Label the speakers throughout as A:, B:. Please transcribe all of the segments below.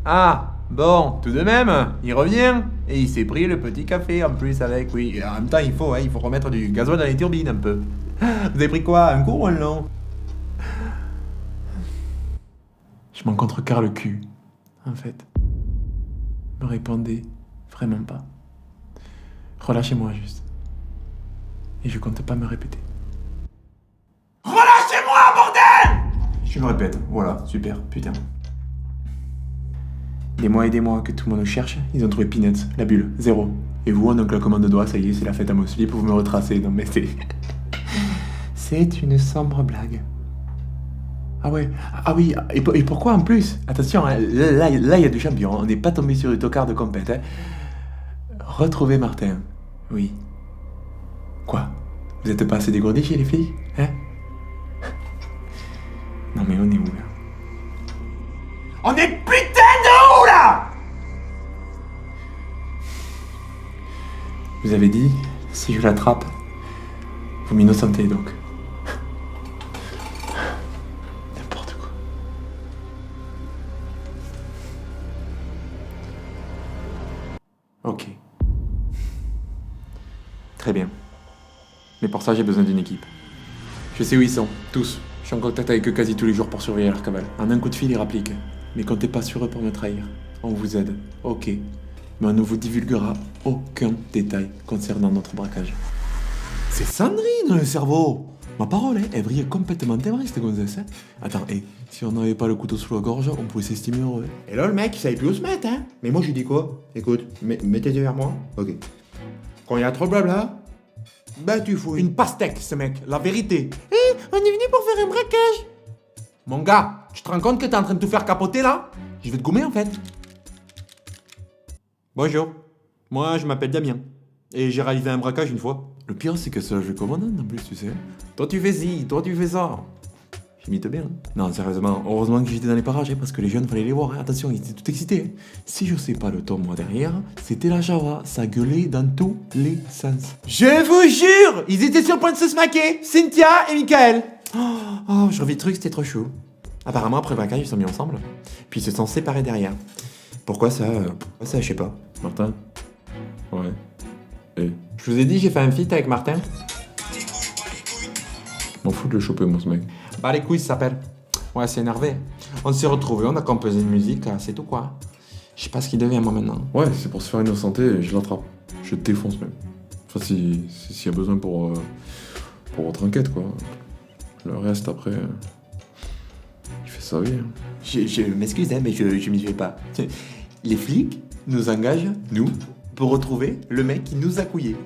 A: Ah, bon, tout de même, il revient. Et il s'est pris le petit café en plus avec, oui. Et en même temps, il faut remettre du gasoil dans les turbines un peu. Vous avez pris quoi? Un court ou un long? Je m'en contrecarre le cul, en fait. Me répondez vraiment pas. Relâchez-moi juste. Et je compte pas me répéter. Relâchez-moi, bordel! Je me répète, voilà, super, putain. Des mois et des mois que tout le monde nous cherche, ils ont trouvé Peanuts, la bulle, zéro. Et vous, en claquement de doigts, ça y est, c'est la fête à mon slip, vous me retracez. Non mais c'est... C'est une sombre blague. Ah ouais, ah oui, et pourquoi en plus? Attention, hein, là, il y a du champion, on n'est pas tombé sur le tocard de compète. Hein. Retrouver Martin, oui. Quoi? Vous êtes pas assez dégourdis chez les filles? Hein? Non mais on est où là? On est putain de où là? Vous avez dit, si je l'attrape, vous m'innocentez donc. N'importe quoi. Ok. Très bien. Mais pour ça, j'ai besoin d'une équipe. Je sais où ils sont, tous. Je suis en contact avec eux quasi tous les jours pour surveiller leur cavale. En un coup de fil, ils rappliquent. Mais comptez pas sur eux pour me trahir. On vous aide, ok. Mais on ne vous divulguera aucun détail concernant notre braquage. C'est Sandrine, le cerveau! Ma parole, hein, elle brille complètement timbrée, cette gonzesse. Hein. Attends, si on n'avait pas le couteau sous la gorge, on pouvait s'estimer heureux. Et là, le mec, il savait plus où se mettre, hein. Mais moi, je lui dis quoi? Écoute, mettez derrière moi. Ok. Quand il y a trop de blabla, bah tu fous une pastèque, ce mec, la vérité. On est venu pour faire un braquage. Mon gars, tu te rends compte que t'es en train de tout faire capoter, là? Je vais te gommer, en fait. Bonjour, moi je m'appelle Damien, et j'ai réalisé un braquage une fois. Le pire c'est que ça je commande en plus, tu sais. Toi tu fais ci, toi tu fais ça. J'imite bien. Non, sérieusement, heureusement que j'étais dans les parages, hein, parce que les jeunes fallait les voir, hein. Attention, ils étaient tout excités. Hein. Si je sais pas le ton moi derrière, c'était la Java, ça gueulait dans tous les sens. Je vous jure, ils étaient sur le point de se smaquer, Cynthia et Michael. Oh, je revis le truc, c'était trop chaud. Apparemment après le braquage ils sont mis ensemble, puis ils se sont séparés derrière. Pourquoi ça je sais pas. Martin? Ouais. Et je vous ai dit, j'ai fait un feat avec Martin. M'en fous de le choper, moi, ce mec. Bah, les couilles, ça s'appelle. Ouais, c'est énervé. On s'est retrouvés, on a composé une musique, c'est tout quoi. Je sais pas ce qu'il devient, moi, maintenant. Ouais, c'est pour se faire innocenter, je l'attrape. Je te défonce, même. Enfin, s'il y a besoin pour votre enquête, quoi. Le reste, après... il fait sa vie. Hein. Je m'excuse, hein, mais je m'y fais pas. Les flics nous engagent, nous, pour retrouver le mec qui nous a couillés.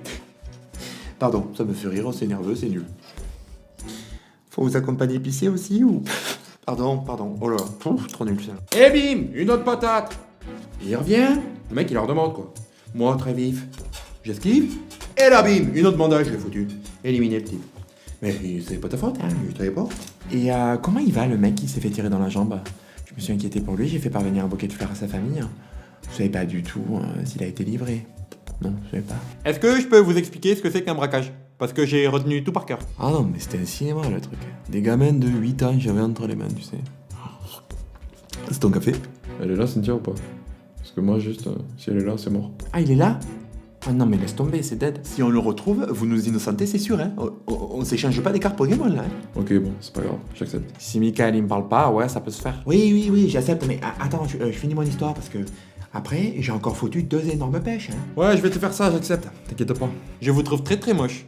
A: Pardon, ça me fait rire, c'est nerveux, c'est nul. Faut vous accompagner pisser aussi ou... Pardon, oh là, trop nul ça. Et bim, une autre patate. Il revient, le mec il leur demande quoi. Moi, très vif, j'esquive, et là bim, une autre bandage, je l'ai foutu. Éliminé le type. Mais c'est pas ta faute, hein, je savais pas. Et comment il va le mec qui s'est fait tirer dans la jambe? Je me suis inquiété pour lui, j'ai fait parvenir un bouquet de fleurs à sa famille. Je savais pas du tout s'il a été livré. Non, je savais pas. Est-ce que je peux vous expliquer ce que c'est qu'un braquage? Parce que j'ai retenu tout par cœur. Ah non, mais c'était un cinéma le truc. Des gamins de 8 ans, j'avais entre les mains, tu sais. C'est ton café? Elle est là, Cynthia, ou pas? Parce que moi, juste, si elle est là, c'est mort. Ah, il est là? Ah non, mais laisse tomber, c'est dead. Si on le retrouve, vous nous innocentez, c'est sûr, hein. On s'échange pas des cartes Pokémon, là, hein. Ok, bon, c'est pas grave, j'accepte. Si Michael, il me parle pas, ouais, ça peut se faire. Oui, j'accepte, mais attends, je finis mon histoire, parce que... Après, j'ai encore foutu 2 énormes pêches, hein. Ouais, je vais te faire ça, j'accepte. T'inquiète pas. Je vous trouve très très moche.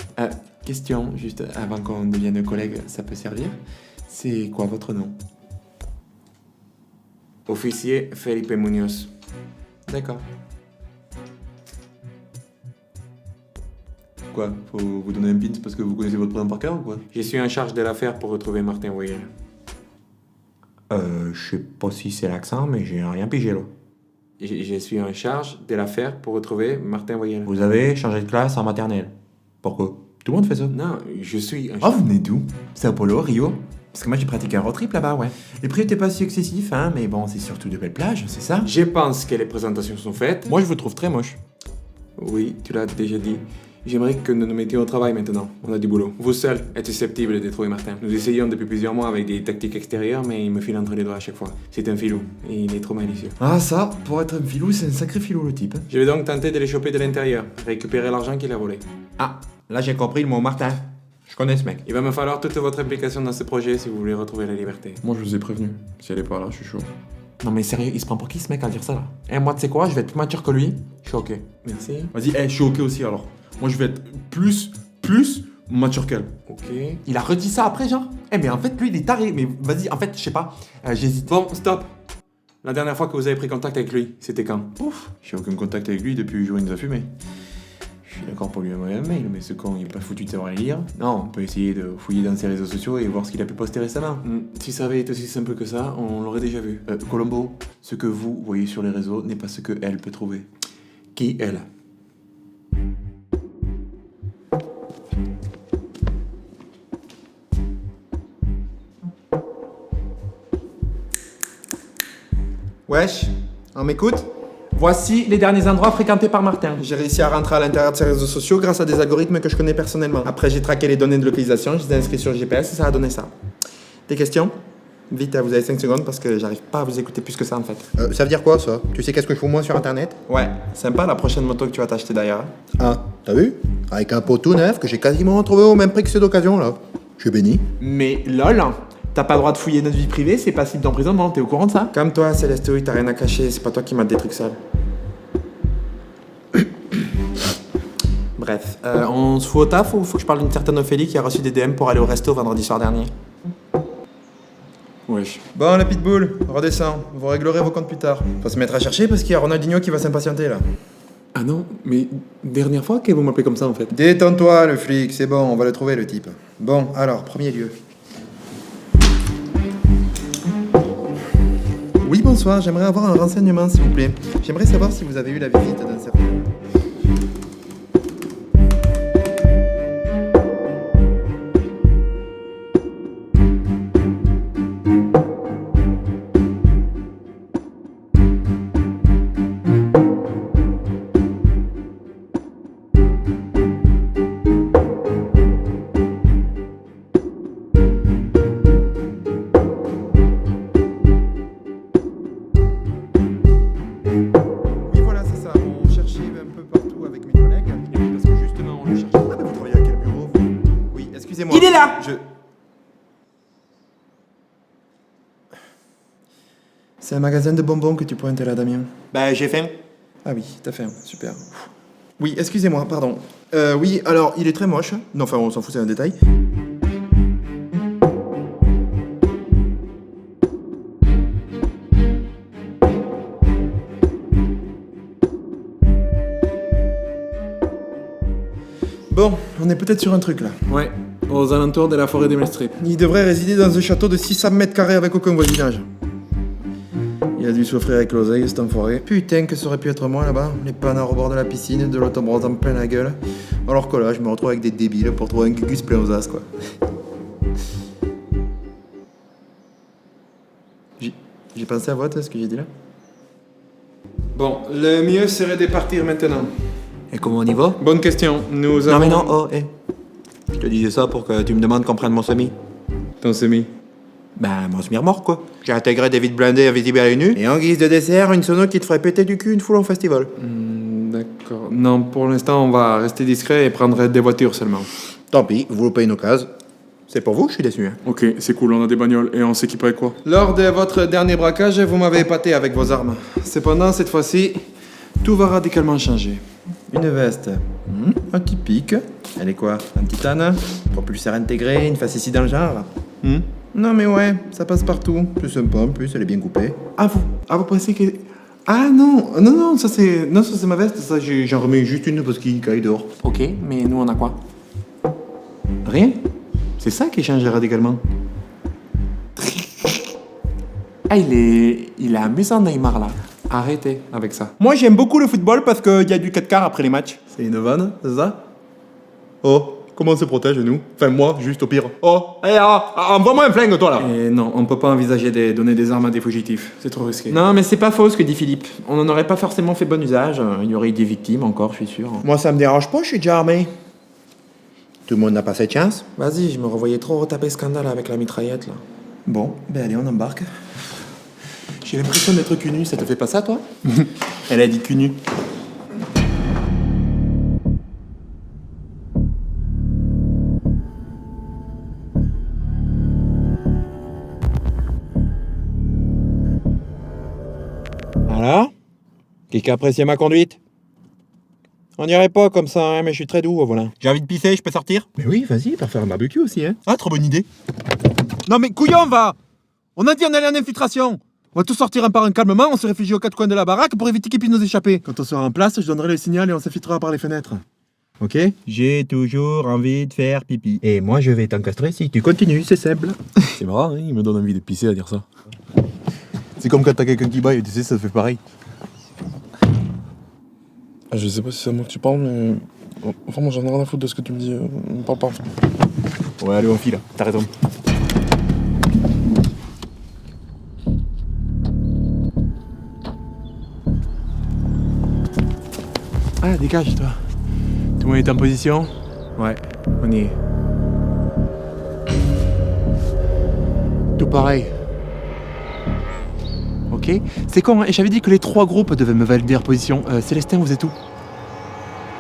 A: Question, juste avant qu'on devienne collègues, ça peut servir. C'est quoi votre nom? Officier Felipe Munoz. D'accord. Quoi? Faut vous donner un pint parce que vous connaissez votre prénom par cœur ou quoi? Je suis en charge de l'affaire pour retrouver Martin Voyel. Je sais pas si c'est l'accent, mais j'ai rien pigé là. Je suis en charge de l'affaire pour retrouver Martin Voyel. Vous avez changé de classe en maternelle. Pourquoi? Tout le monde fait ça. Non, je suis en charge... Oh, vous venez d'où? Sao Paulo, Rio? Parce que moi j'ai pratiqué un road trip là-bas, ouais. Les prix étaient pas si excessifs, hein, mais bon, c'est surtout de belles plages, c'est ça? Je pense que les présentations sont faites. Moi je vous trouve très moche. Oui, tu l'as déjà dit. J'aimerais que nous nous mettions au travail maintenant. On a du boulot. Vous seul êtes susceptible de trouver Martin. Nous essayons depuis plusieurs mois avec des tactiques extérieures, mais il me file entre les doigts à chaque fois. C'est un filou, et il est trop malicieux.
B: Ah ça, pour être un filou, c'est un sacré filou le type.
A: Je vais donc tenter de les choper de l'intérieur, récupérer l'argent qu'il a volé.
B: Ah, là j'ai compris le mot Martin. Je connais ce mec.
A: Il va me falloir toute votre implication dans ce projet si vous voulez retrouver la liberté.
C: Moi, je vous ai prévenu. Si elle est pas là, je suis chaud.
B: Non mais sérieux, il se prend pour qui ce mec à dire ça là? Eh moi tu sais quoi, je vais être plus mature que lui. Je suis ok.
A: Merci.
C: Vas-y, je suis ok aussi alors. Moi, je vais être plus mature qu'elle.
A: Ok.
B: Il a redit ça après genre? Eh mais en fait lui il est taré, mais vas-y, en fait je sais pas, j'hésite.
A: Bon, stop. La dernière fois que vous avez pris contact avec lui, c'était quand?
C: Ouf, j'ai aucun contact avec lui depuis le jour où il nous a fumé. Je suis d'accord pour lui envoyer un mail, mais ce con, il est pas foutu de savoir les lire. Non, on peut essayer de fouiller dans ses réseaux sociaux et voir ce qu'il a pu poster récemment.
A: Si ça avait été aussi simple que ça, on l'aurait déjà vu.
C: Colombo, ce que vous voyez sur les réseaux n'est pas ce que elle peut trouver.
A: Qui, elle?
B: Wesh, on m'écoute?
A: Voici les derniers endroits fréquentés par Martin.
B: J'ai réussi à rentrer à l'intérieur de ses réseaux sociaux grâce à des algorithmes que je connais personnellement. Après j'ai traqué les données de localisation, je les ai inscrits sur GPS et ça a donné ça. Des questions? Vite, vous avez 5 secondes parce que j'arrive pas à vous écouter plus que ça en fait.
D: Ça veut dire quoi ça? Tu sais qu'est-ce que je fous moi sur internet?
B: Ouais, sympa la prochaine moto que tu vas t'acheter d'ailleurs.
D: Ah, t'as vu? Avec un pot tout neuf que j'ai quasiment trouvé au même prix que ceux d'occasion là. Je suis béni.
B: Mais lol, t'as pas le droit de fouiller notre vie privée, c'est passible d'emprisonnement, t'es au courant de ça? Comme toi, Céleste, oui, t'as rien à cacher, c'est pas toi qui m'as des trucs sales. Bref, on se fout au taf ou faut que je parle d'une certaine Ophélie qui a reçu des DM pour aller au resto vendredi soir dernier?
C: Wesh.
B: Bon, le pitbull, redescends, vous réglerez vos comptes plus tard. Faut se mettre à chercher parce qu'il y a Ronaldinho qui va s'impatienter là.
A: Ah non, mais dernière fois que vous m'appelez comme ça en fait.
D: Détends-toi le flic, c'est bon, on va le trouver le type. Bon, alors, premier lieu.
B: Oui, bonsoir, j'aimerais avoir un renseignement s'il vous plaît. J'aimerais savoir si vous avez eu la visite d'un certain... Oui, voilà, c'est ça. On cherchait un peu partout avec mes collègues.
C: Parce que justement, on le cherche.
B: Ah, mais vous travaillez à quel bureau, vous? Oui, excusez-moi.
A: Il est là!
B: C'est un magasin de bonbons que tu pointais là, Damien.
A: Bah, j'ai faim.
B: Ah oui, t'as faim, super. Oui, excusez-moi, pardon. Oui, alors, il est très moche. Non, enfin, on s'en fout, c'est un détail. Bon, on est peut-être sur un truc là.
A: Ouais, aux alentours de la forêt des Melstrip.
B: Il devrait résider dans un château de 600 mètres carrés avec aucun voisinage. Il a dû s'offrir avec l'oseille, cet enfoiré. Putain, que ça aurait pu être moi là-bas. Les panards au bord de la piscine, de l'autobros en plein la gueule. Alors que là, je me retrouve avec des débiles pour trouver un gugus plein aux as, quoi. J'ai pensé à voix, toi, ce que j'ai dit là.
A: Bon, le mieux serait de partir maintenant.
B: Et comment on y va?
A: Bonne question. Nous avons...
B: Non mais non, oh, hé. Je te disais ça pour que tu me demandes qu'on prenne mon semi.
A: Ton semi.
B: Ben, mon semi-remorque, quoi. J'ai intégré des vides blindés invisibles à l'œil nu. Et en guise de dessert, une sono qui te ferait péter du cul une foule en festival.
A: D'accord. Non, pour l'instant, on va rester discret et prendre des voitures seulement.
D: Tant pis, vous loupez une occasion.
B: C'est pour vous que je suis déçu, hein.
C: Ok, c'est cool, on a des bagnoles et on s'équipe avec quoi?
B: Lors de votre dernier braquage, vous m'avez épaté avec vos armes. Cependant, cette fois-ci, tout va radicalement changer. Une veste. Atypique. Elle est quoi? Un titane? Propulseur intégré, une face ici dans le genre? Non mais ouais, ça passe partout. C'est sympa en plus, elle est bien coupée.
A: Ah, vous pensez que... Ah non, non, ça c'est ma veste, ça
B: J'en remets juste une parce qu'il caille dehors.
A: Ok, mais nous on a quoi?
B: Rien? C'est ça qui change radicalement.
A: Ah, il est amusant Neymar là. Arrêtez avec ça.
B: Moi j'aime beaucoup le football parce qu'il y a du 4 quarts après les matchs. C'est une vanne, c'est ça? Oh, Comment on se protège, nous? Enfin, moi, juste au pire.
A: Envoie-moi un flingue, toi, là.
B: Et non, on peut pas envisager de donner des armes à des fugitifs. C'est trop risqué.
A: Non, mais c'est pas faux ce que dit Philippe. On n'en aurait pas forcément fait bon usage. Il y aurait eu des victimes encore, je suis sûr.
D: Moi, ça me dérange pas, je suis déjà armé. Tout le monde n'a pas cette chance.
A: Vas-y, je me revoyais trop retaper Scandale avec la mitraillette, là.
B: Bon, ben allez, on embarque.
C: J'ai l'impression d'être cul nu, ça te fait pas ça, toi?
B: Elle a dit cul nu.
A: Alors? Qui a apprécié ma conduite? On dirait pas comme ça, hein, mais je suis très doux au volant.
C: J'ai envie de pisser, je peux sortir?
B: Mais oui, vas-y, pour faire un barbecue aussi, hein.
C: Ah, trop bonne idée.
B: Non mais couillon, va! On a dit on allait en infiltration. On va tous sortir un par un calmement, on se réfugie aux quatre coins de la baraque pour éviter qu'ils puissent nous échapper. Quand on sera en place, je donnerai le signal et on s'infiltrera par les fenêtres. Ok?
C: J'ai toujours envie de faire pipi.
B: Et moi je vais t'encastrer si tu continues, c'est simple.
C: C'est marrant, hein, il me donne envie de pisser à dire ça. C'est comme quand t'as quelqu'un qui baille, tu sais, ça te fait pareil.
E: Je sais pas si c'est à moi que tu parles, mais. Enfin, moi j'en ai rien à foutre de ce que tu me dis. Me parle pas.
C: Ouais, allez, on file, t'as raison.
B: Ah, dégage toi. Tout le monde est en position? Ouais, on y est. Tout pareil. Ok. C'est con, hein, et j'avais dit que les trois groupes devaient me valider leur position. Célestin, vous êtes où?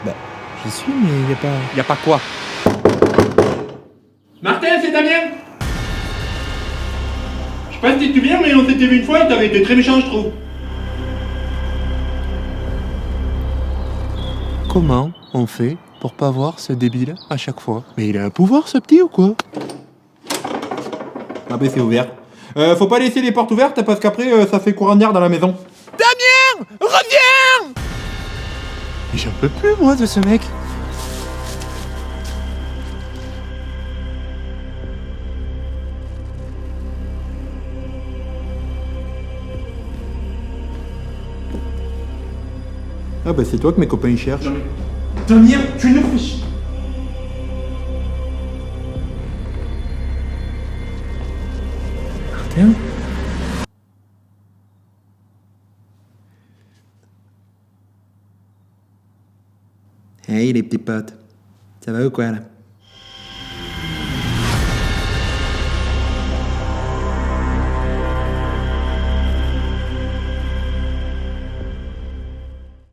B: Bah, j'y suis, mais y a pas quoi?
F: Martin, c'est Damien. Je sais pas si tu te souviens, mais on s'était vu une fois et t'avais été très méchant, je trouve.
B: Comment on fait pour pas voir ce débile à chaque fois? Mais il a un pouvoir ce petit ou quoi?
A: Ah ben c'est ouvert. Faut pas laisser les portes ouvertes parce qu'après ça fait courant d'air dans la maison.
B: Mais j'en peux plus moi de ce mec.
A: Ah bah c'est toi que mes copains ils cherchent.
F: Damien, tu nous fais chier.
B: Martin? Hey les petits potes, ça va ou quoi là?